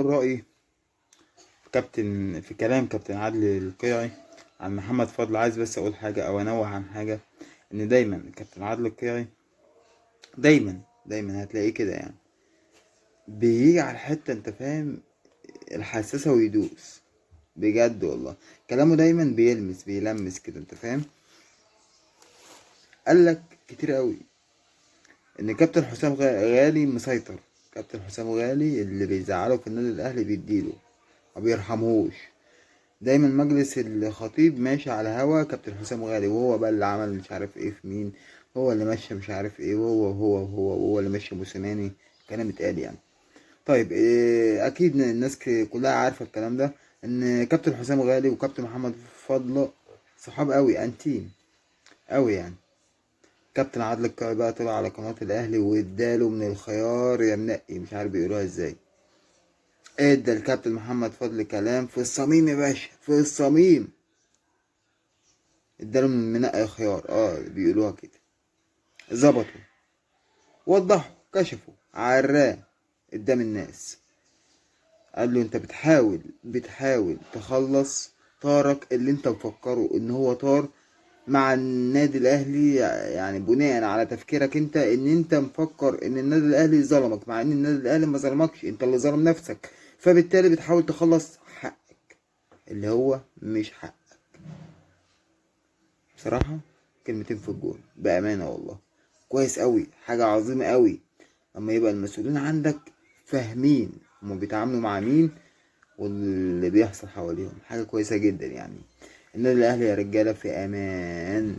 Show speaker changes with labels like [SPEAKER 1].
[SPEAKER 1] اقول رايي في كلام كابتن عادل القيعي عن محمد فضل. عايز بس اقول حاجه او انوه عن حاجه، ان دايما كابتن عادل القيعي دايما هتلاقيه كده يعني بيجي على الحته، انت فاهم، الحساسه ويدوس بجد والله. كلامه دايما بيلمس كده، انت فاهم. قالك كتير قوي ان كابتن حسام غالي مسيطر. كابتن حسام غالي اللي بيزعله في النادي الاهلي بيديله، ما بيرحمهوش. دايما مجلس الخطيب ماشي على هوا كابتن حسام غالي، وهو بقى اللي عمل مش عارف ايه في مين، هو اللي ماشي مش عارف ايه، وهو اللي ماشي موسيماني. كلام اتقال يعني. طيب إيه، اكيد الناس كلها عارفه الكلام ده، ان كابتن حسام غالي وكابتن محمد فضل صحاب قوي، انتيم قوي يعني. كابتن عادل القيعي بقى طلع على قناه الاهلي واداله من الخيار يا منقي، مش عارف بيقولوها ازاي. ادى الكابتن محمد فضل كلام في الصميم يا باشا، في الصميم. اداله من منقي خيار، بيقولوها كده. ظبطوا، وضحوا، كشفوا، عراه قدام الناس. قال له انت بتحاول تخلص طارك اللي انت مفكره ان هو طار مع النادي الاهلي، يعني بناء على تفكيرك انت، ان انت مفكر ان النادي الاهلي ظلمك، مع ان النادي الاهلي ما ظلمكش، انت اللي ظلم نفسك. فبالتالي بتحاول تخلص حقك اللي هو مش حق. بصراحة كلمتين في الجون بأمانة والله. كويس قوي، حاجة عظيمة قوي لما يبقى المسؤولين عندك فاهمين هما بيتعاملوا مع مين واللي بيحصل حواليهم. حاجة كويسة جدا يعني. النادي الأهلي يا رجالة في أمان.